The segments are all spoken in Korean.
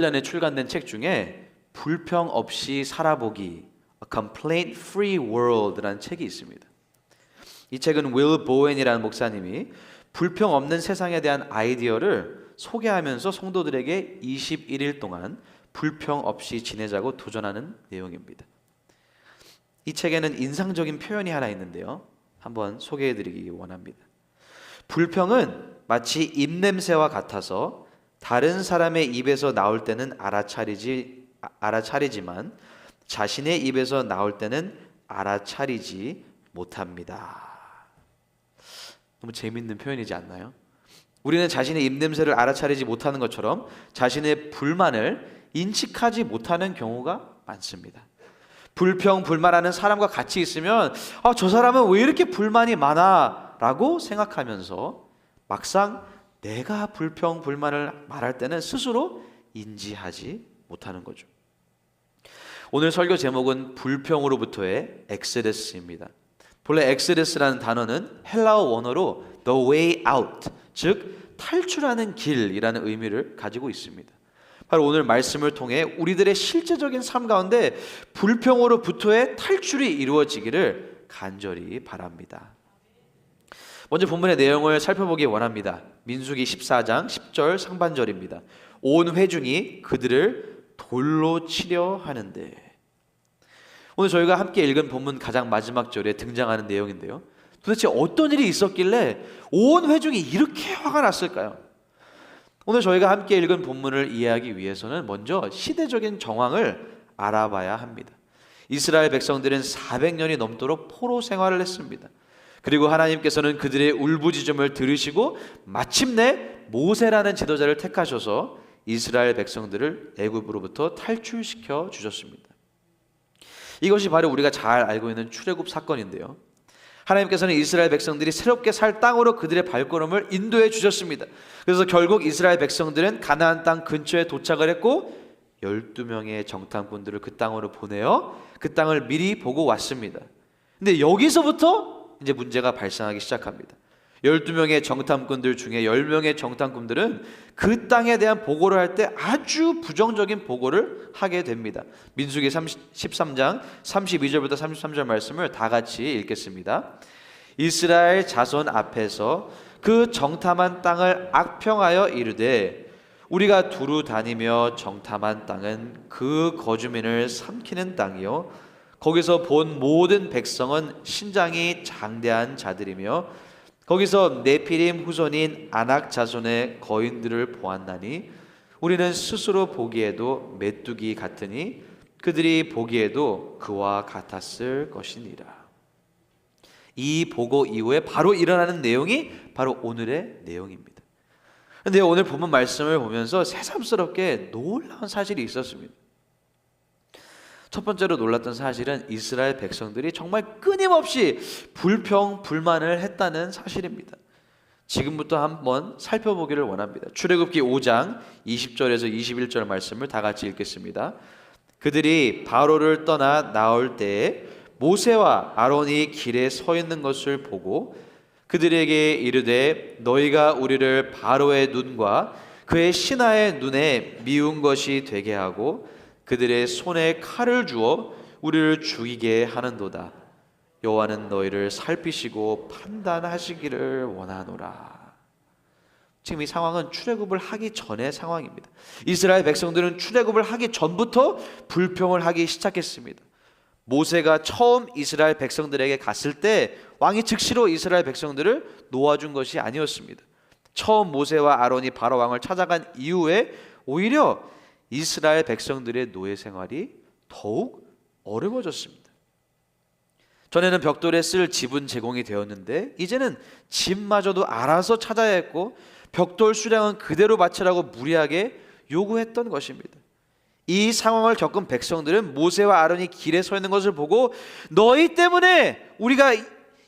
2017년에 출간된 책 중에 불평 없이 살아보기 A Complaint Free World라는 책이 있습니다. 이 책은 윌 보웬이라는 목사님이 불평 없는 세상에 대한 아이디어를 소개하면서 성도들에게 21일 동안 불평 없이 지내자고 도전하는 내용입니다. 이 책에는 인상적인 표현이 하나 있는데요. 한번 소개해드리기 원합니다. 불평은 마치 입냄새와 같아서 다른 사람의 입에서 나올 때는 알아차리지만 자신의 입에서 나올 때는 알아차리지 못합니다. 너무 재밌는 표현이지 않나요? 우리는 자신의 입냄새를 알아차리지 못하는 것처럼 자신의 불만을 인식하지 못하는 경우가 많습니다. 불평, 불만하는 사람과 같이 있으면 저 사람은 왜 이렇게 불만이 많아? 라고 생각하면서 막상 내가 불평, 불만을 말할 때는 스스로 인지하지 못하는 거죠. 오늘 설교 제목은 불평으로부터의 엑스odus입니다. 본래 엑스odus라는 단어는 헬라어 원어로 the way out, 즉 탈출하는 길이라는 의미를 가지고 있습니다. 바로 오늘 말씀을 통해 우리들의 실제적인 삶 가운데 불평으로부터의 탈출이 이루어지기를 간절히 바랍니다. 먼저 본문의 내용을 살펴보기 원합니다. 민수기 14장 10절 상반절입니다. 온 회중이 그들을 돌로 치려 하는데. 오늘 저희가 함께 읽은 본문 가장 마지막 절에 등장하는 내용인데요. 도대체 어떤 일이 있었길래 온 회중이 이렇게 화가 났을까요? 오늘 저희가 함께 읽은 본문을 이해하기 위해서는 먼저 시대적인 정황을 알아봐야 합니다. 이스라엘 백성들은 400년이 넘도록 포로 생활을 했습니다. 그리고 하나님께서는 그들의 울부짖음을 들으시고 마침내 모세라는 지도자를 택하셔서 이스라엘 백성들을 애굽으로부터 탈출시켜 주셨습니다. 이것이 바로 우리가 잘 알고 있는 출애굽 사건인데요. 하나님께서는 이스라엘 백성들이 새롭게 살 땅으로 그들의 발걸음을 인도해 주셨습니다. 그래서 결국 이스라엘 백성들은 가나안 땅 근처에 도착을 했고 12명의 정탐꾼들을 그 땅으로 보내어 그 땅을 미리 보고 왔습니다. 근데 여기서부터 이제 문제가 발생하기 시작합니다. 12명의 정탐꾼들 중에 10명의 정탐꾼들은 그 땅에 대한 보고를 할 때 아주 부정적인 보고를 하게 됩니다. 민수기 13장 32절부터 33절 말씀을 다 같이 읽겠습니다. 이스라엘 자손 앞에서 그 정탐한 땅을 악평하여 이르되 우리가 두루 다니며 정탐한 땅은 그 거주민을 삼키는 땅이요 거기서 본 모든 백성은 신장이 장대한 자들이며 거기서 네피림 후손인 아낙 자손의 거인들을 보았나니 우리는 스스로 보기에도 메뚜기 같으니 그들이 보기에도 그와 같았을 것이니라. 이 보고 이후에 바로 일어나는 내용이 바로 오늘의 내용입니다. 그런데 오늘 본문 말씀을 보면서 새삼스럽게 놀라운 사실이 있었습니다. 첫 번째로 놀랐던 사실은 이스라엘 백성들이 정말 끊임없이 불평, 불만을 했다는 사실입니다. 지금부터 한번 살펴보기를 원합니다. 출애굽기 5장 20절에서 21절 말씀을 다 같이 읽겠습니다. 그들이 바로를 떠나 나올 때에 모세와 아론이 길에 서 있는 것을 보고 그들에게 이르되 너희가 우리를 바로의 눈과 그의 신하의 눈에 미운 것이 되게 하고 그들의 손에 칼을 주어 우리를 죽이게 하는도다. 여호와는 너희를 살피시고 판단하시기를 원하노라. 지금 이 상황은 출애굽을 하기 전의 상황입니다. 이스라엘 백성들은 출애굽을 하기 전부터 불평을 하기 시작했습니다. 모세가 처음 이스라엘 백성들에게 갔을 때 왕이 즉시로 이스라엘 백성들을 놓아준 것이 아니었습니다. 처음 모세와 아론이 바로 왕을 찾아간 이후에 오히려 이스라엘 백성들의 노예 생활이 더욱 어려워졌습니다. 전에는 벽돌에 쓸 집은 제공이 되었는데 이제는 집마저도 알아서 찾아야 했고 벽돌 수량은 그대로 바치라고 무리하게 요구했던 것입니다. 이 상황을 겪은 백성들은 모세와 아론이 길에 서 있는 것을 보고 너희 때문에 우리가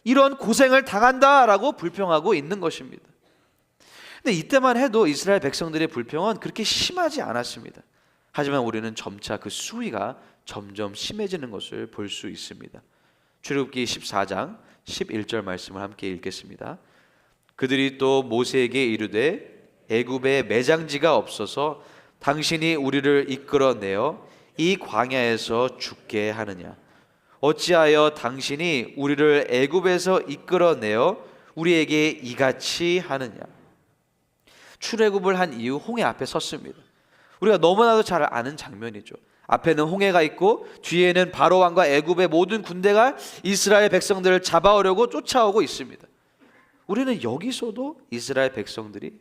이런 고생을 당한다라고 불평하고 있는 것입니다. 근데 이때만 해도 이스라엘 백성들의 불평은 그렇게 심하지 않았습니다. 하지만 우리는 점차 그 수위가 점점 심해지는 것을 볼 수 있습니다. 출애굽기 14장 11절 말씀을 함께 읽겠습니다. 그들이 또 모세에게 이르되 애굽에 매장지가 없어서 당신이 우리를 이끌어내어 이 광야에서 죽게 하느냐? 어찌하여 당신이 우리를 애굽에서 이끌어내어 우리에게 이같이 하느냐? 출애굽을 한 이후 홍해 앞에 섰습니다. 우리가 너무나도 잘 아는 장면이죠. 앞에는 홍해가 있고 뒤에는 바로 왕과 애굽의 모든 군대가 이스라엘 백성들을 잡아오려고 쫓아오고 있습니다. 우리는 여기서도 이스라엘 백성들이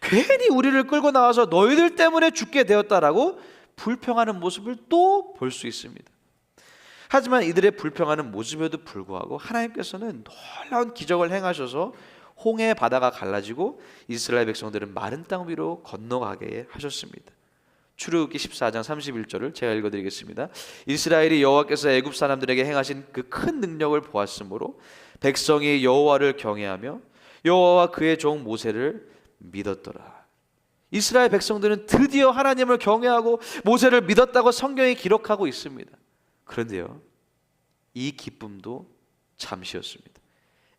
괜히 우리를 끌고 나와서 너희들 때문에 죽게 되었다라고 불평하는 모습을 또 볼 수 있습니다. 하지만 이들의 불평하는 모습에도 불구하고 하나님께서는 놀라운 기적을 행하셔서 홍해 바다가 갈라지고 이스라엘 백성들은 마른 땅 위로 건너가게 하셨습니다. 출애굽기 14장 31절을 제가 읽어드리겠습니다. 이스라엘이 여호와께서 애굽 사람들에게 행하신 그 큰 능력을 보았으므로 백성이 여호와를 경외하며 여호와와 그의 종 모세를 믿었더라. 이스라엘 백성들은 드디어 하나님을 경외하고 모세를 믿었다고 성경이 기록하고 있습니다. 그런데요, 이 기쁨도 잠시였습니다.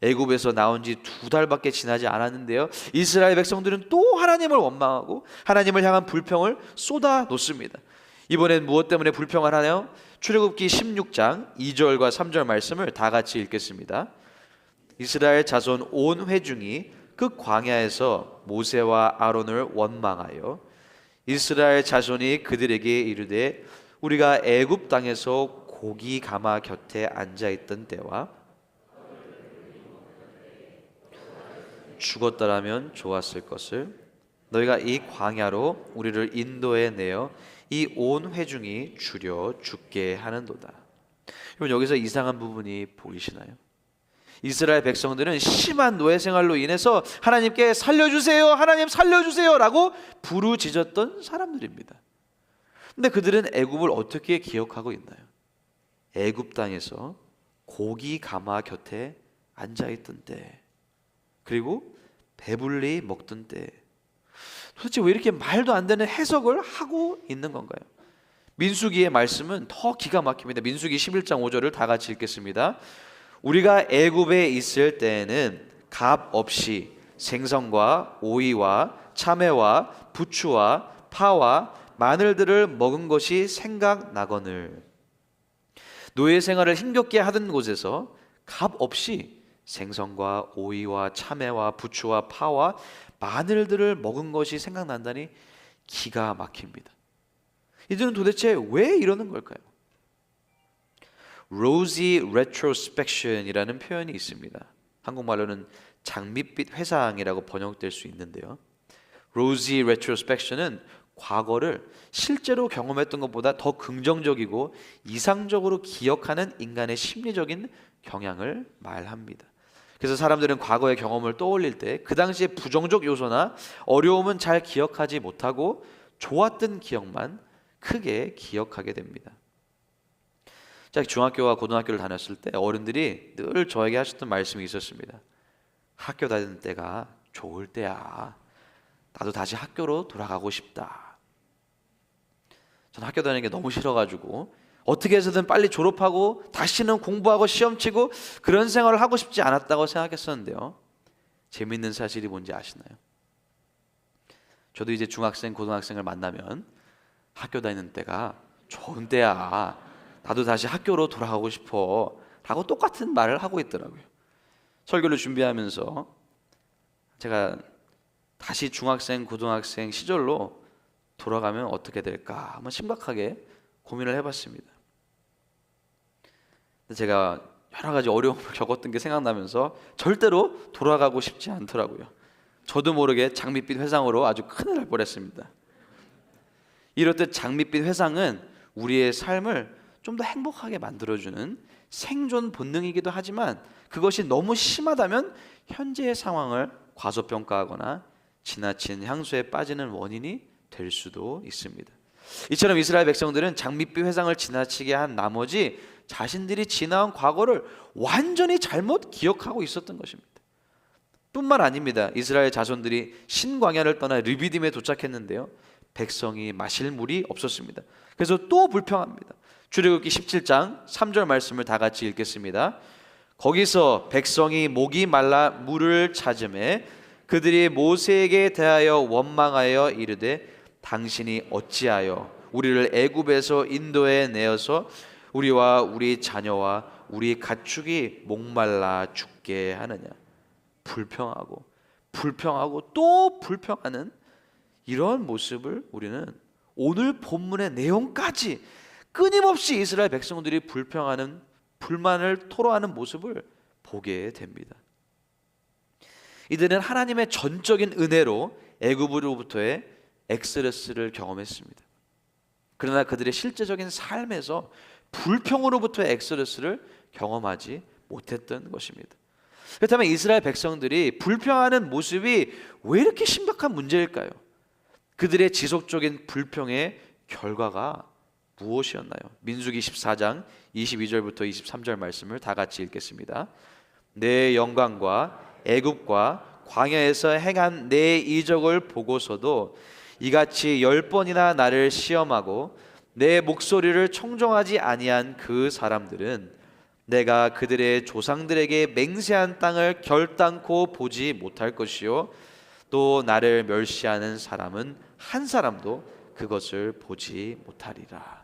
애굽에서 나온 지 2달밖에 지나지 않았는데요, 이스라엘 백성들은 또 하나님을 원망하고 하나님을 향한 불평을 쏟아 놓습니다. 이번엔 무엇 때문에 불평을 하나요? 출애굽기 16장 2절과 3절 말씀을 다 같이 읽겠습니다. 이스라엘 자손 온 회중이 그 광야에서 모세와 아론을 원망하여 이스라엘 자손이 그들에게 이르되 우리가 애굽 땅에서 고기 가마 곁에 앉아 있던 때와 죽었더라면 좋았을 것을 너희가 이 광야로 우리를 인도해 내어 이 온 회중이 주려 죽게 하는도다. 여러분, 여기서 이상한 부분이 보이시나요? 이스라엘 백성들은 심한 노예 생활로 인해서 하나님께 살려주세요, 하나님 살려주세요 라고 부르짖었던 사람들입니다. 근데 그들은 애굽을 어떻게 기억하고 있나요? 애굽 땅에서 고기 가마 곁에 앉아있던 때, 그리고 배불리 먹던 때, 도대체 왜 이렇게 말도 안 되는 해석을 하고 있는 건가요? 민수기의 말씀은 더 기가 막힙니다. 민수기 11장 5절을 다 같이 읽겠습니다. 우리가 애굽에 있을 때에는 값 없이 생선과 오이와 참외와 부추와 파와 마늘들을 먹은 것이 생각나거늘. 노예 생활을 힘겹게 하던 곳에서 값 없이 생선과 오이와 참외와 부추와 파와 마늘들을 먹은 것이 생각난다니 기가 막힙니다. 이들은 도대체 왜 이러는 걸까요? Rosy retrospection이라는 표현이 있습니다. 한국말로는 장밋빛 회상이라고 번역될 수 있는데요, Rosy retrospection은 과거를 실제로 경험했던 것보다 더 긍정적이고 이상적으로 기억하는 인간의 심리적인 경향을 말합니다. 그래서 사람들은 과거의 경험을 떠올릴 때 그 당시의 부정적 요소나 어려움은 잘 기억하지 못하고 좋았던 기억만 크게 기억하게 됩니다. 제가 중학교와 고등학교를 다녔을 때 어른들이 늘 저에게 하셨던 말씀이 있었습니다. 학교 다니는 때가 좋을 때야. 나도 다시 학교로 돌아가고 싶다. 저는 학교 다니는 게 너무 싫어가지고 어떻게 해서든 빨리 졸업하고 다시는 공부하고 시험 치고 그런 생활을 하고 싶지 않았다고 생각했었는데요, 재밌는 사실이 뭔지 아시나요? 저도 이제 중학생, 고등학생을 만나면 학교 다니는 때가 좋은 때야. 나도 다시 학교로 돌아가고 싶어 라고 똑같은 말을 하고 있더라고요. 설교를 준비하면서 제가 다시 중학생, 고등학생 시절로 돌아가면 어떻게 될까 한번 심각하게 고민을 해봤습니다. 제가 여러 가지 어려움을 겪었던 게 생각나면서 절대로 돌아가고 싶지 않더라고요. 저도 모르게 장밋빛 회상으로 아주 큰일 날 뻔했습니다. 이렇듯 장밋빛 회상은 우리의 삶을 좀 더 행복하게 만들어주는 생존 본능이기도 하지만 그것이 너무 심하다면 현재의 상황을 과소평가하거나 지나친 향수에 빠지는 원인이 될 수도 있습니다. 이처럼 이스라엘 백성들은 장밋빛 회상을 지나치게 한 나머지 자신들이 지나온 과거를 완전히 잘못 기억하고 있었던 것입니다. 뿐만 아닙니다. 이스라엘 자손들이 신광야를 떠나 르비딤에 도착했는데요, 백성이 마실 물이 없었습니다. 그래서 또 불평합니다. 출애굽기 17장 3절 말씀을 다 같이 읽겠습니다. 거기서 백성이 목이 말라 물을 찾으매 그들이 모세에게 대하여 원망하여 이르되 당신이 어찌하여 우리를 애굽에서 인도에 내어서 우리와 우리 자녀와 우리 가축이 목말라 죽게 하느냐. 불평하고 또 불평하는 이런 모습을 우리는 오늘 본문의 내용까지 끊임없이 이스라엘 백성들이 불평하는, 불만을 토로하는 모습을 보게 됩니다. 이들은 하나님의 전적인 은혜로 애굽으로부터의 엑스odus를 경험했습니다. 그러나 그들의 실제적인 삶에서 불평으로부터의 엑스odus를 경험하지 못했던 것입니다. 그렇다면 이스라엘 백성들이 불평하는 모습이 왜 이렇게 심각한 문제일까요? 그들의 지속적인 불평의 결과가 무엇이었나요? 민수기 14장 22절부터 23절 말씀을 다 같이 읽겠습니다. 내 영광과 애굽과 광야에서 행한 내 이적을 보고서도 이같이 10번이나 나를 시험하고 내 목소리를 청종하지 아니한 그 사람들은 내가 그들의 조상들에게 맹세한 땅을 결단코 보지 못할 것이요 또 나를 멸시하는 사람은 한 사람도 그것을 보지 못하리라.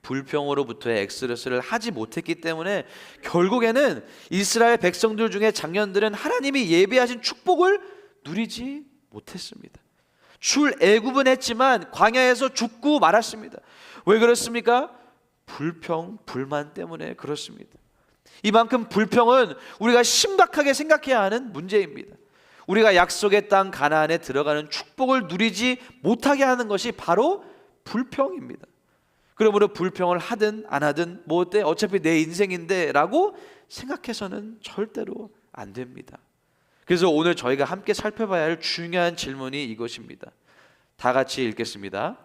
불평으로부터의 엑스odus를 하지 못했기 때문에 결국에는 이스라엘 백성들 중에 장년들은 하나님이 예비하신 축복을 누리지 못했습니다. 출애굽은 했지만 광야에서 죽고 말았습니다. 왜 그렇습니까? 불평, 불만 때문에 그렇습니다. 이만큼 불평은 우리가 심각하게 생각해야 하는 문제입니다. 우리가 약속의 땅 가나안에 들어가는 축복을 누리지 못하게 하는 것이 바로 불평입니다. 그러므로 불평을 하든 안 하든 뭐 어때? 어차피 내 인생인데 라고 생각해서는 절대로 안 됩니다. 그래서 오늘 저희가 함께 살펴봐야 할 중요한 질문이 이것입니다. 다 같이 읽겠습니다.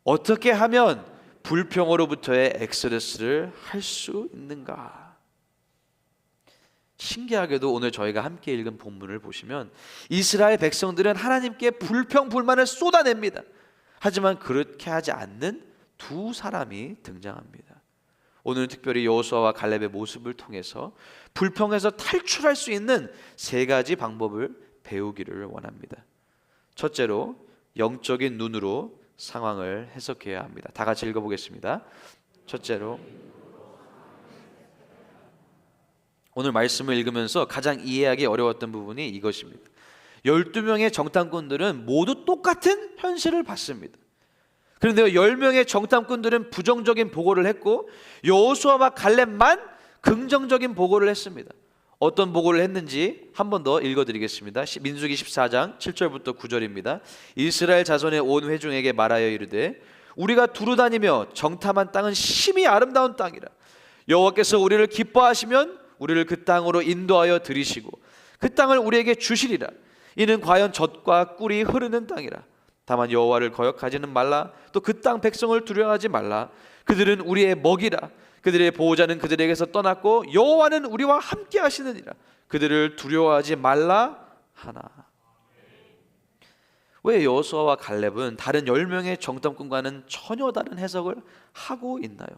어떻게 하면 불평으로부터의 엑스odus를 할 수 있는가? 신기하게도 오늘 저희가 함께 읽은 본문을 보시면 이스라엘 백성들은 하나님께 불평, 불만을 쏟아냅니다. 하지만 그렇게 하지 않는 두 사람이 등장합니다. 오늘은 특별히 여호수아와 갈렙의 모습을 통해서 불평에서 탈출할 수 있는 세 가지 방법을 배우기를 원합니다. 첫째로 영적인 눈으로 상황을 해석해야 합니다. 다 같이 읽어보겠습니다. 첫째로, 오늘 말씀을 읽으면서 가장 이해하기 어려웠던 부분이 이것입니다. 12명의 정탐꾼들은 모두 똑같은 현실을 봤습니다. 그런데 10명의 정탐꾼들은 부정적인 보고를 했고 여호수아와 갈렙만 긍정적인 보고를 했습니다. 어떤 보고를 했는지 한 번 더 읽어드리겠습니다. 민수기 14장 7절부터 9절입니다. 이스라엘 자손의 온 회중에게 말하여 이르되 우리가 두루 다니며 정탐한 땅은 심히 아름다운 땅이라. 여호와께서 우리를 기뻐하시면 우리를 그 땅으로 인도하여 들이시고 그 땅을 우리에게 주시리라. 이는 과연 젖과 꿀이 흐르는 땅이라. 다만 여호와를 거역하지는 말라. 또 그 땅 백성을 두려워하지 말라. 그들은 우리의 먹이라. 그들의 보호자는 그들에게서 떠났고 여호와는 우리와 함께 하시느니라. 그들을 두려워하지 말라 하나. 왜 여호수아와 갈렙은 다른 10명의 정탐꾼과는 전혀 다른 해석을 하고 있나요?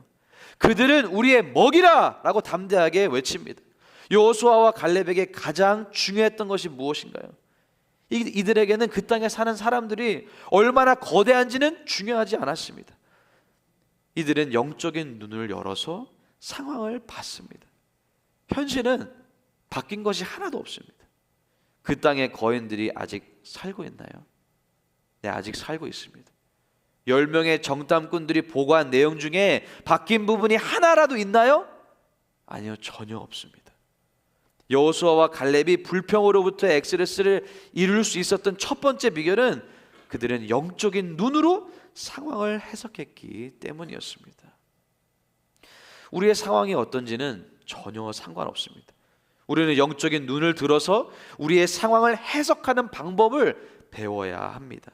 그들은 우리의 먹이라 라고 담대하게 외칩니다. 여호수아와 갈렙에게 가장 중요했던 것이 무엇인가요? 이들에게는 그 땅에 사는 사람들이 얼마나 거대한지는 중요하지 않았습니다. 이들은 영적인 눈을 열어서 상황을 봤습니다. 현실은 바뀐 것이 하나도 없습니다. 그 땅의 거인들이 아직 살고 있나요? 네, 아직 살고 있습니다. 10명의 정탐꾼들이 보고한 내용 중에 바뀐 부분이 하나라도 있나요? 아니요, 전혀 없습니다. 여호수아와 갈렙이 불평으로부터의 엑스odus를 이룰 수 있었던 첫 번째 비결은 그들은 영적인 눈으로 상황을 해석했기 때문이었습니다. 우리의 상황이 어떤지는 전혀 상관없습니다. 우리는 영적인 눈을 들어서 우리의 상황을 해석하는 방법을 배워야 합니다.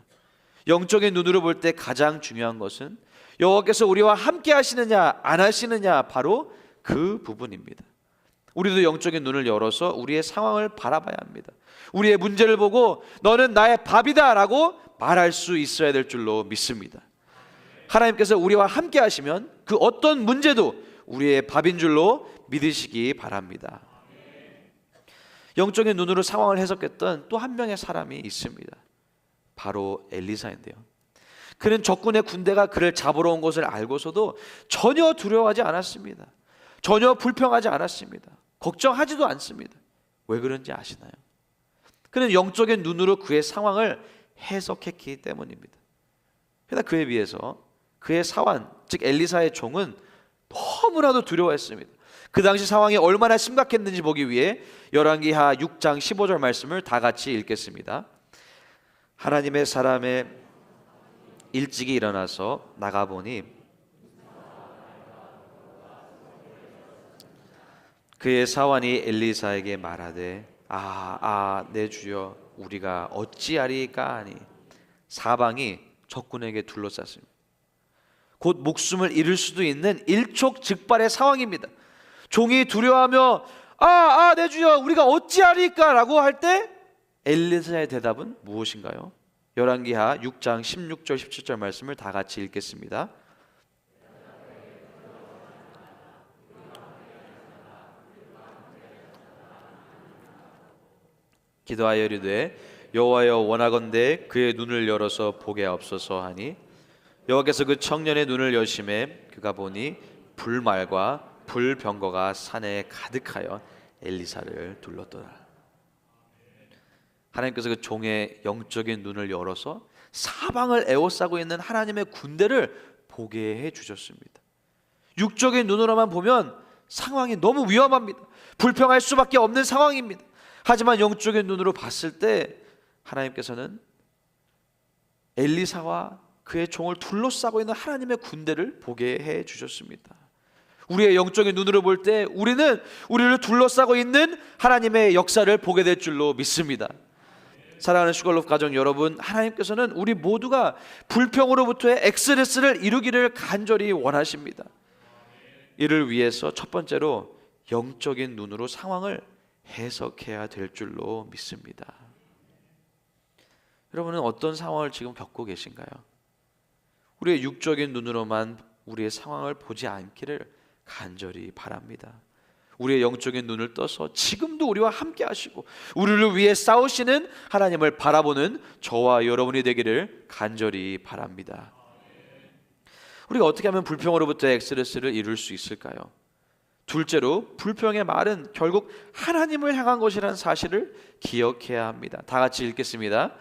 영적인 눈으로 볼 때 가장 중요한 것은 여호와께서 우리와 함께 하시느냐 안 하시느냐, 바로 그 부분입니다. 우리도 영적인 눈을 열어서 우리의 상황을 바라봐야 합니다. 우리의 문제를 보고 너는 나의 밥이다 라고 말할 수 있어야 될 줄로 믿습니다. 하나님께서 우리와 함께 하시면 그 어떤 문제도 우리의 밥인 줄로 믿으시기 바랍니다. 영적인 눈으로 상황을 해석했던 또 한 명의 사람이 있습니다. 바로 엘리사인데요. 그는 적군의 군대가 그를 잡으러 온 것을 알고서도 전혀 두려워하지 않았습니다. 전혀 불평하지 않았습니다. 걱정하지도 않습니다. 왜 그런지 아시나요? 그는 영적인 눈으로 그의 상황을 해석했기 때문입니다. 그러나 그에 비해서 그의 사환, 즉 엘리사의 종은 너무나도 두려워했습니다. 그 당시 상황이 얼마나 심각했는지 보기 위해 열왕기하 6장 15절 말씀을 다 같이 읽겠습니다. 하나님의 사람의 일찍이 일어나서 나가보니 그의 사환이 엘리사에게 말하되 내 주여 우리가 어찌하리까 하니 사방이 적군에게 둘러쌌습니다. 곧 목숨을 잃을 수도 있는 일촉즉발의 상황입니다. 종이 두려워하며 내 주여 우리가 어찌하리까 라고 할 때 엘리사의 대답은 무엇인가요? 열왕기하 6장 16절 17절 말씀을 다 같이 읽겠습니다. 기도하여 이르되 여호와여 원하건대 그의 눈을 열어서 보게 하옵소서 하니 여호와께서 그 청년의 눈을 여심해 그가 보니 불말과 불병거가 산에 가득하여 엘리사를 둘렀더라. 하나님께서 그 종의 영적인 눈을 열어서 사방을 에워싸고 있는 하나님의 군대를 보게 해주셨습니다. 육적인 눈으로만 보면 상황이 너무 위험합니다. 불평할 수밖에 없는 상황입니다. 하지만 영적인 눈으로 봤을 때 하나님께서는 엘리사와 그의 종을 둘러싸고 있는 하나님의 군대를 보게 해주셨습니다. 우리의 영적인 눈으로 볼 때 우리는 우리를 둘러싸고 있는 하나님의 역사를 보게 될 줄로 믿습니다. 사랑하는 슈걸로프 가족 여러분, 하나님께서는 우리 모두가 불평으로부터의 엑스레스를 이루기를 간절히 원하십니다. 이를 위해서 첫 번째로 영적인 눈으로 상황을 해석해야 될 줄로 믿습니다. 여러분은 어떤 상황을 지금 겪고 계신가요? 우리의 육적인 눈으로만 우리의 상황을 보지 않기를 간절히 바랍니다. 우리의 영적인 눈을 떠서 지금도 우리와 함께 하시고 우리를 위해 싸우시는 하나님을 바라보는 저와 여러분이 되기를 간절히 바랍니다. 우리가 어떻게 하면 불평으로부터 엑스레스를 이룰 수 있을까요? 둘째로 불평의 말은 결국 하나님을 향한 것이라는 사실을 기억해야 합니다. 다 같이 읽겠습니다.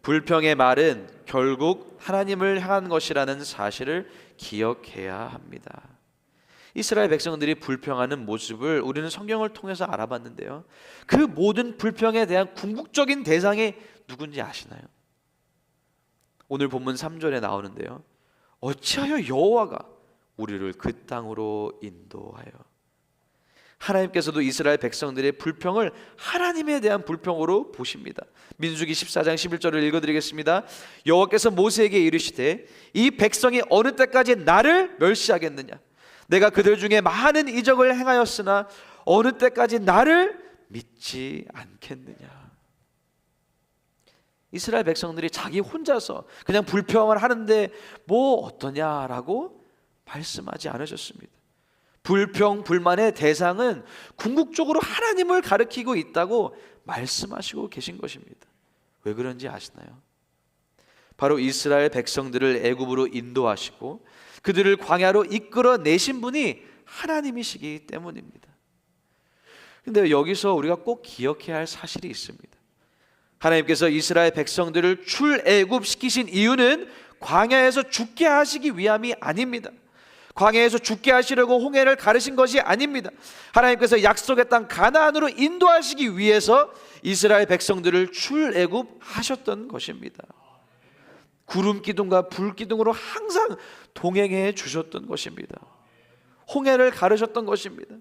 불평의 말은 결국 하나님을 향한 것이라는 사실을 기억해야 합니다. 이스라엘 백성들이 불평하는 모습을 우리는 성경을 통해서 알아봤는데요, 그 모든 불평에 대한 궁극적인 대상이 누군지 아시나요? 오늘 본문 3절에 나오는데요, 어찌하여 여호와가 우리를 그 땅으로 인도하여. 하나님께서도 이스라엘 백성들의 불평을 하나님에 대한 불평으로 보십니다. 민수기 14장 11절을 읽어드리겠습니다. 여호와께서 모세에게 이르시되 이 백성이 어느 때까지 나를 멸시하겠느냐. 내가 그들 중에 많은 이적을 행하였으나 어느 때까지 나를 믿지 않겠느냐. 이스라엘 백성들이 자기 혼자서 그냥 불평을 하는데 뭐 어떠냐라고 말씀하지 않으셨습니다. 불평, 불만의 대상은 궁극적으로 하나님을 가리키고 있다고 말씀하시고 계신 것입니다. 왜 그런지 아시나요? 바로 이스라엘 백성들을 애굽으로 인도하시고 그들을 광야로 이끌어내신 분이 하나님이시기 때문입니다. 그런데 여기서 우리가 꼭 기억해야 할 사실이 있습니다. 하나님께서 이스라엘 백성들을 출애굽시키신 이유는 광야에서 죽게 하시기 위함이 아닙니다. 광야에서 죽게 하시려고 홍해를 가르신 것이 아닙니다. 하나님께서 약속의 땅 가나안으로 인도하시기 위해서 이스라엘 백성들을 출애굽하셨던 것입니다. 구름 기둥과 불 기둥으로 항상 동행해 주셨던 것입니다. 홍해를 가르셨던 것입니다.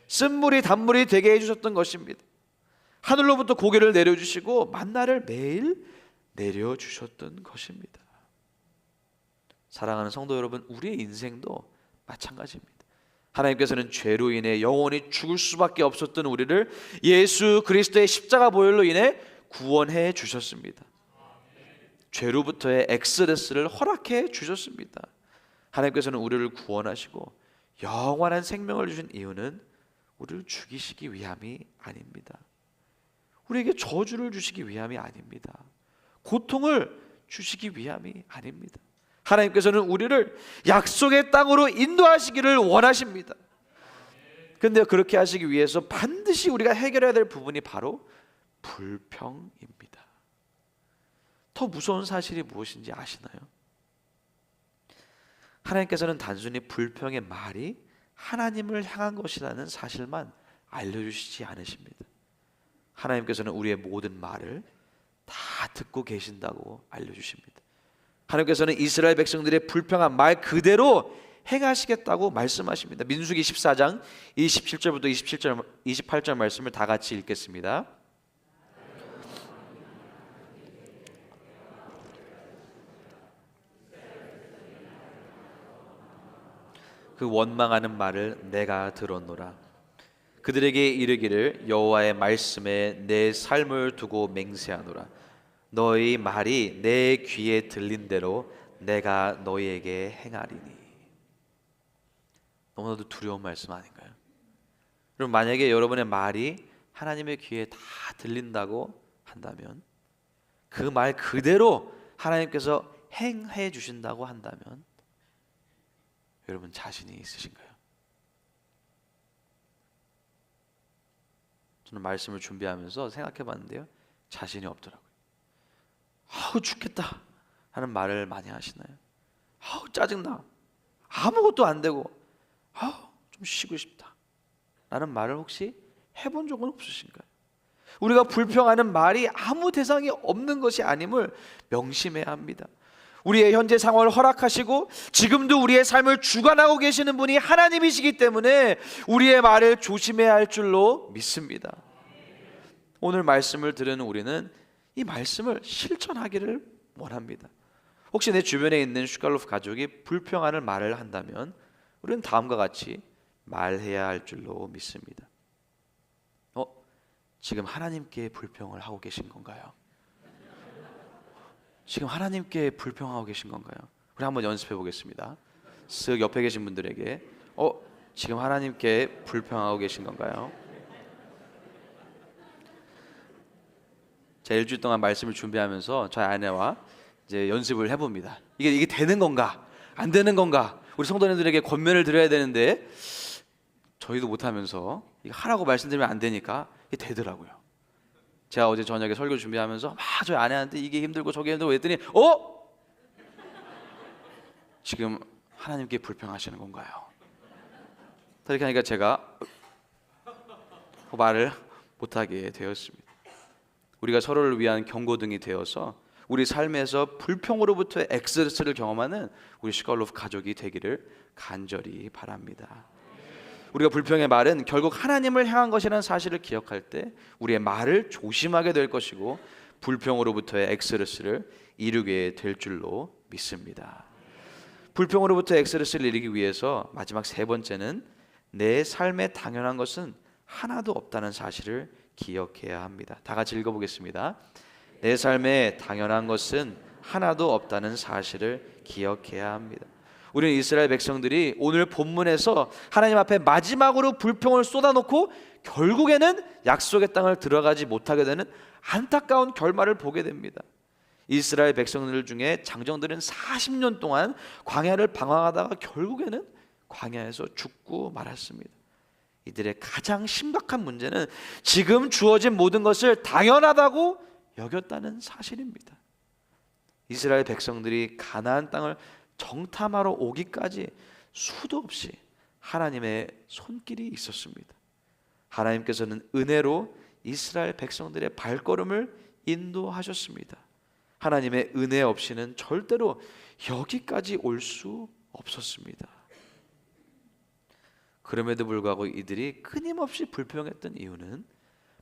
쓴물이 단물이 되게 해주셨던 것입니다. 하늘로부터 고기를 내려주시고 만나를 매일 내려주셨던 것입니다. 사랑하는 성도 여러분, 우리의 인생도 마찬가지입니다. 하나님께서는 죄로 인해 영원히 죽을 수밖에 없었던 우리를 예수 그리스도의 십자가 보혈로 인해 구원해 주셨습니다. 죄로부터의 엑스레스를 허락해 주셨습니다. 하나님께서는 우리를 구원하시고 영원한 생명을 주신 이유는 우리를 죽이시기 위함이 아닙니다. 우리에게 저주를 주시기 위함이 아닙니다. 고통을 주시기 위함이 아닙니다. 하나님께서는 우리를 약속의 땅으로 인도하시기를 원하십니다. 그런데 그렇게 하시기 위해서 반드시 우리가 해결해야 될 부분이 바로 불평입니다. 더 무서운 사실이 무엇인지 아시나요? 하나님께서는 단순히 불평의 말이 하나님을 향한 것이라는 사실만 알려주시지 않으십니다. 하나님께서는 우리의 모든 말을 다 듣고 계신다고 알려주십니다. 하나님께서는 이스라엘 백성들의 불평한 말 그대로 행하시겠다고 말씀하십니다. 민수기 14장 27절부터 28절 말씀을 다 같이 읽겠습니다. 그 원망하는 말을 내가 들었노라. 그들에게 이르기를 여호와의 말씀에 내 삶을 두고 맹세하노라. 너희 말이 내 귀에 들린 대로 내가 너희에게 행하리니. 너무나도 두려운 말씀 아닌가요? 그럼 만약에 여러분의 말이 하나님의 귀에 다 들린다고 한다면, 그 말 그대로 하나님께서 행해 주신다고 한다면 여러분 자신이 있으신가요? 저는 말씀을 준비하면서 생각해 봤는데요, 자신이 없더라고요. 아우 죽겠다 하는 말을 많이 하시나요? 아우 짜증나, 아무것도 안 되고, 아우 좀 쉬고 싶다 라는 말을 혹시 해본 적은 없으신가요? 우리가 불평하는 말이 아무 대상이 없는 것이 아님을 명심해야 합니다. 우리의 현재 상황을 허락하시고 지금도 우리의 삶을 주관하고 계시는 분이 하나님이시기 때문에 우리의 말을 조심해야 할 줄로 믿습니다. 오늘 말씀을 들은 우리는 이 말씀을 실천하기를 원합니다. 혹시 내 주변에 있는 슈갈로프 가족이 불평하는 말을 한다면 우리는 다음과 같이 말해야 할 줄로 믿습니다. 지금 하나님께 불평을 하고 계신 건가요? 지금 하나님께 불평하고 계신 건가요? 우리 한번 연습해 보겠습니다. 쓱 옆에 계신 분들에게 지금 하나님께 불평하고 계신 건가요? 자, 일주일 동안 말씀을 준비하면서 저희 아내와 이제 연습을 해봅니다. 이게 되는 건가 안 되는 건가, 우리 성도님들에게 권면을 드려야 되는데 저희도 못하면서 이거 하라고 말씀드리면 안 되니까 이게 되더라고요. 제가 어제 저녁에 설교 준비하면서 막 저희 아내한테 이게 힘들고 저게 힘들고 했더니 지금 하나님께 불평하시는 건가요? 그렇게 하니까 제가 말을 못하게 되었습니다. 우리가 서로를 위한 경고등이 되어서 우리 삶에서 불평으로부터의 엑스odus를 경험하는 우리 슈갈로프 가족이 되기를 간절히 바랍니다. 우리가 불평의 말은 결국 하나님을 향한 것이라는 사실을 기억할 때 우리의 말을 조심하게 될 것이고 불평으로부터의 엑스odus를 이루게 될 줄로 믿습니다. 불평으로부터 엑스odus를 이루기 위해서 마지막 세 번째는 내 삶에 당연한 것은 하나도 없다는 사실을 기억해야 합니다. 다 같이 읽어보겠습니다. 내 삶에 당연한 것은 하나도 없다는 사실을 기억해야 합니다. 우리는 이스라엘 백성들이 오늘 본문에서 하나님 앞에 마지막으로 불평을 쏟아놓고 결국에는 약속의 땅을 들어가지 못하게 되는 안타까운 결말을 보게 됩니다. 이스라엘 백성들 중에 장정들은 40년 동안 광야를 방황하다가 결국에는 광야에서 죽고 말았습니다. 이들의 가장 심각한 문제는 지금 주어진 모든 것을 당연하다고 여겼다는 사실입니다. 이스라엘 백성들이 가나안 땅을 정탐하러 오기까지 수도 없이 하나님의 손길이 있었습니다. 하나님께서는 은혜로 이스라엘 백성들의 발걸음을 인도하셨습니다. 하나님의 은혜 없이는 절대로 여기까지 올 수 없었습니다. 그럼에도 불구하고 이들이 끊임없이 불평했던 이유는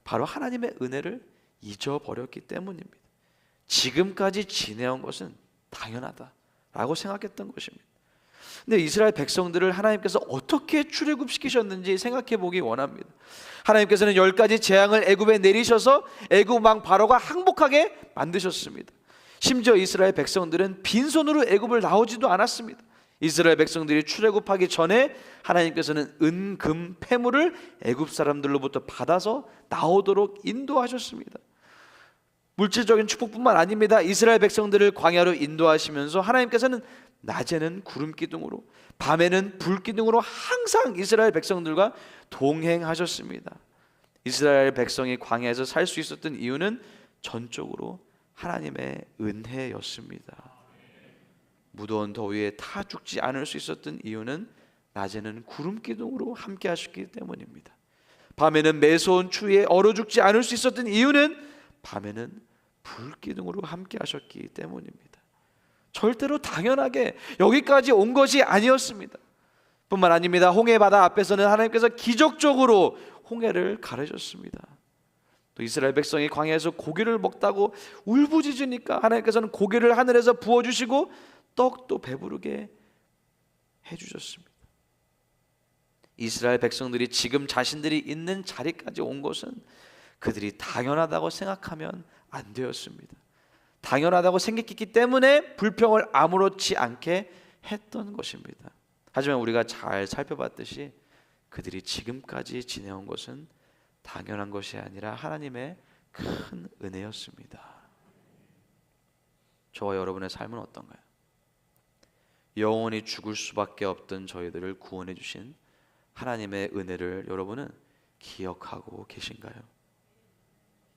바로 하나님의 은혜를 잊어버렸기 때문입니다. 지금까지 지내온 것은 당연하다라고 생각했던 것입니다. 근데 이스라엘 백성들을 하나님께서 어떻게 출애굽시키셨는지 생각해 보기 원합니다. 하나님께서는 10가지 재앙을 애굽에 내리셔서 애굽 왕 바로가 항복하게 만드셨습니다. 심지어 이스라엘 백성들은 빈손으로 애굽을 나오지도 않았습니다. 이스라엘 백성들이 출애굽하기 전에 하나님께서는 은, 금, 폐물을 애굽 사람들로부터 받아서 나오도록 인도하셨습니다. 물질적인 축복뿐만 아닙니다. 이스라엘 백성들을 광야로 인도하시면서 하나님께서는 낮에는 구름 기둥으로, 밤에는 불 기둥으로 항상 이스라엘 백성들과 동행하셨습니다. 이스라엘 백성이 광야에서 살 수 있었던 이유는 전적으로 하나님의 은혜였습니다. 무더운 더위에 타 죽지 않을 수 있었던 이유는 낮에는 구름 기둥으로 함께 하셨기 때문입니다. 밤에는 매서운 추위에 얼어 죽지 않을 수 있었던 이유는 밤에는 불 기둥으로 함께 하셨기 때문입니다. 절대로 당연하게 여기까지 온 것이 아니었습니다. 뿐만 아닙니다. 홍해 바다 앞에서는 하나님께서 기적적으로 홍해를 가르셨습니다. 또 이스라엘 백성이 광야에서 고기를 먹다고 울부짖으니까 하나님께서는 고기를 하늘에서 부어주시고 떡도 배부르게 해주셨습니다. 이스라엘 백성들이 지금 자신들이 있는 자리까지 온 것은 그들이 당연하다고 생각하면 안 되었습니다. 당연하다고 생각했기 때문에 불평을 아무렇지 않게 했던 것입니다. 하지만 우리가 잘 살펴봤듯이 그들이 지금까지 지내온 것은 당연한 것이 아니라 하나님의 큰 은혜였습니다. 저와 여러분의 삶은 어떤가요? 영원히 죽을 수밖에 없던 저희들을 구원해 주신 하나님의 은혜를 여러분은 기억하고 계신가요?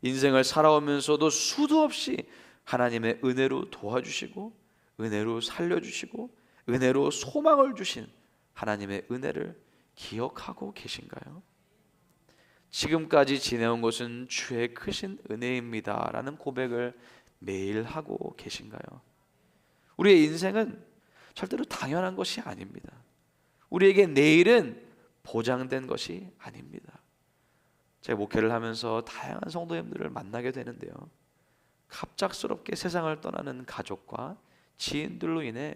인생을 살아오면서도 수도 없이 하나님의 은혜로 도와주시고 은혜로 살려주시고 은혜로 소망을 주신 하나님의 은혜를 기억하고 계신가요? 지금까지 지내온 것은 주의 크신 은혜입니다 라는 고백을 매일 하고 계신가요? 우리의 인생은 절대로 당연한 것이 아닙니다. 우리에게 내일은 보장된 것이 아닙니다. 제가 목회를 하면서 다양한 성도님들을 만나게 되는데요, 갑작스럽게 세상을 떠나는 가족과 지인들로 인해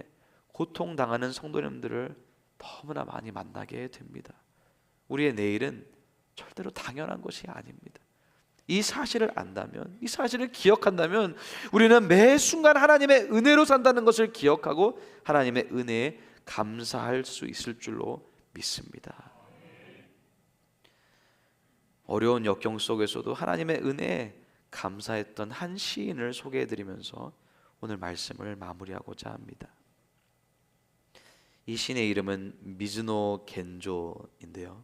고통당하는 성도님들을 너무나 많이 만나게 됩니다. 우리의 내일은 절대로 당연한 것이 아닙니다. 이 사실을 안다면, 이 사실을 기억한다면 우리는 매 순간 하나님의 은혜로 산다는 것을 기억하고 하나님의 은혜에 감사할 수 있을 줄로 믿습니다. 어려운 역경 속에서도 하나님의 은혜에 감사했던 한 시인을 소개해드리면서 오늘 말씀을 마무리하고자 합니다. 이 시인의 이름은 미즈노 겐조인데요,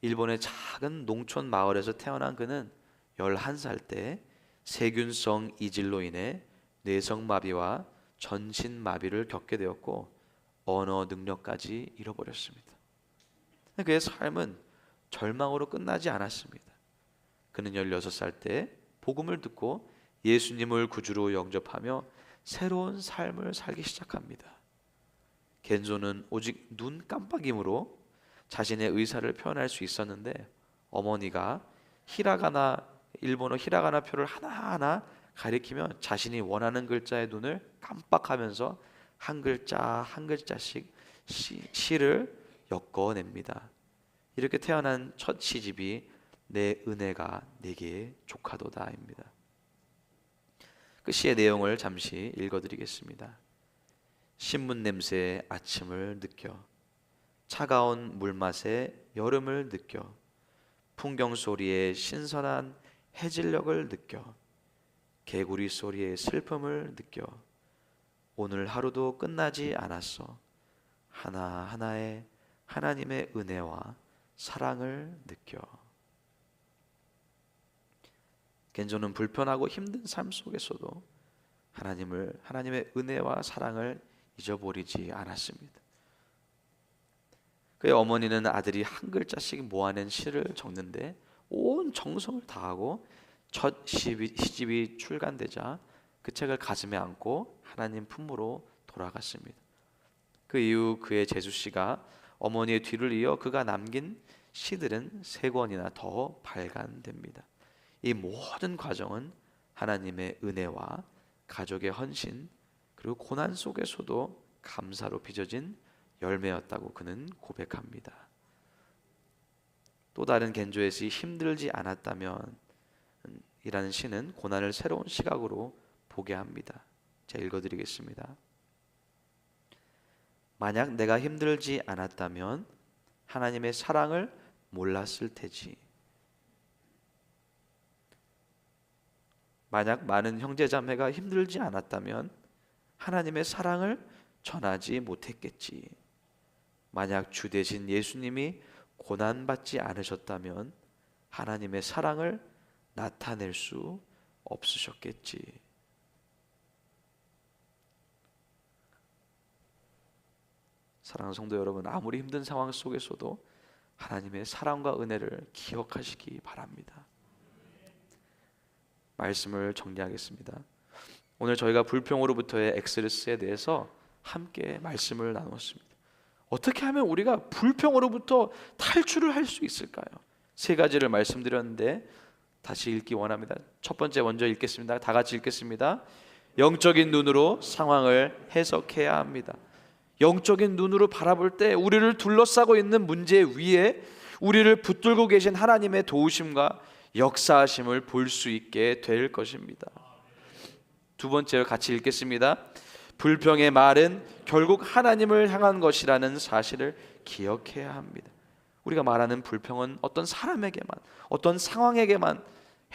일본의 작은 농촌 마을에서 태어난 그는 11살 때 세균성 이질로 인해 뇌성마비와 전신마비를 겪게 되었고 언어 능력까지 잃어버렸습니다. 그의 삶은 절망으로 끝나지 않았습니다. 그는 16살 때 복음을 듣고 예수님을 구주로 영접하며 새로운 삶을 살기 시작합니다. 겐조는 오직 눈 깜빡임으로 자신의 의사를 표현할 수 있었는데 어머니가 일본어 히라가나표를 하나하나 가리키며 자신이 원하는 글자의 눈을 깜빡하면서 한 글자 한 글자씩 시를 엮어냅니다. 이렇게 태어난 첫 시집이 내 은혜가 내게 조카도다입니다. 그 시의 내용을 잠시 읽어드리겠습니다. 신문 냄새에 아침을 느껴, 차가운 물맛에 여름을 느껴, 풍경 소리에 신선한 해질녘을 느껴, 개구리 소리에 슬픔을 느껴, 오늘 하루도 끝나지 않았어. 하나하나의 하나님의 은혜와 사랑을 느껴. 겐조는 불편하고 힘든 삶 속에서도 하나님의 은혜와 사랑을 잊어버리지 않았습니다. 그의 어머니는 아들이 한 글자씩 모아낸 시를 적는데 온 정성을 다하고 첫 시집이 출간되자 그 책을 가슴에 안고 하나님 품으로 돌아갔습니다. 그 이후 그의 제수씨가 어머니의 뒤를 이어 그가 남긴 시들은 3권이나 더 발간됩니다. 이 모든 과정은 하나님의 은혜와 가족의 헌신 그리고 고난 속에서도 감사로 빚어진 열매였다고 그는 고백합니다. 또 다른 겐조의 시 힘들지 않았다면 이라는 시는 고난을 새로운 시각으로 보게 합니다. 제가 읽어드리겠습니다. 만약 내가 힘들지 않았다면 하나님의 사랑을 몰랐을 테지. 만약 많은 형제자매가 힘들지 않았다면 하나님의 사랑을 전하지 못했겠지. 만약 주 대신 예수님이 고난받지 않으셨다면 하나님의 사랑을 나타낼 수 없으셨겠지. 사랑하는 성도 여러분, 아무리 힘든 상황 속에서도 하나님의 사랑과 은혜를 기억하시기 바랍니다. 말씀을 정리하겠습니다. 오늘 저희가 불평으로부터의 엑스odus에 대해서 함께 말씀을 나눴습니다. 어떻게 하면 우리가 불평으로부터 탈출을 할 수 있을까요? 세 가지를 말씀드렸는데 다시 읽기 원합니다. 첫 번째 먼저 읽겠습니다. 다 같이 읽겠습니다. 영적인 눈으로 상황을 해석해야 합니다. 영적인 눈으로 바라볼 때 우리를 둘러싸고 있는 문제 위에 우리를 붙들고 계신 하나님의 도우심과 역사하심을 볼 수 있게 될 것입니다. 두 번째로 같이 읽겠습니다. 불평의 말은 결국 하나님을 향한 것이라는 사실을 기억해야 합니다. 우리가 말하는 불평은 어떤 사람에게만, 어떤 상황에게만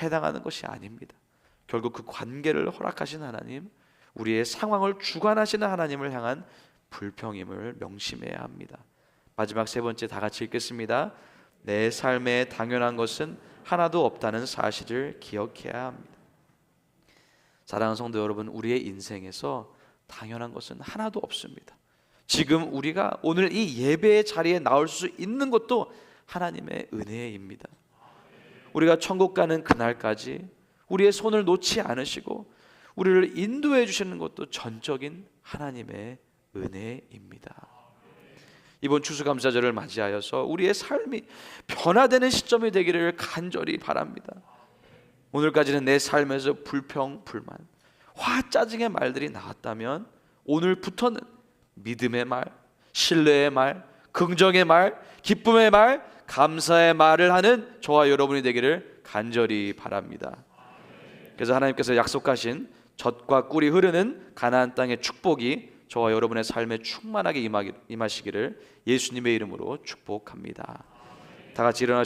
해당하는 것이 아닙니다. 결국 그 관계를 허락하신 하나님, 우리의 상황을 주관하시는 하나님을 향한 불평임을 명심해야 합니다. 마지막 세 번째 다 같이 읽겠습니다. 내 삶에 당연한 것은 하나도 없다는 사실을 기억해야 합니다. 사랑하는 성도 여러분, 우리의 인생에서 당연한 것은 하나도 없습니다. 지금 우리가 오늘 이 예배의 자리에 나올 수 있는 것도 하나님의 은혜입니다. 우리가 천국 가는 그날까지 우리의 손을 놓지 않으시고 우리를 인도해 주시는 것도 전적인 하나님의 은혜입니다. 이번 추수감사절을 맞이하여서 우리의 삶이 변화되는 시점이 되기를 간절히 바랍니다. 오늘까지는 내 삶에서 불평, 불만, 화, 짜증의 말들이 나왔다면 오늘부터는 믿음의 말, 신뢰의 말, 긍정의 말, 기쁨의 말, 감사의 말을 하는 저와 여러분이 되기를 간절히 바랍니다. 그래서 하나님께서 약속하신 젖과 꿀이 흐르는 가나안 땅의 축복이 저와 여러분의 삶에 충만하게 임하시기를 예수님의 이름으로 축복합니다. 다 같이 일어나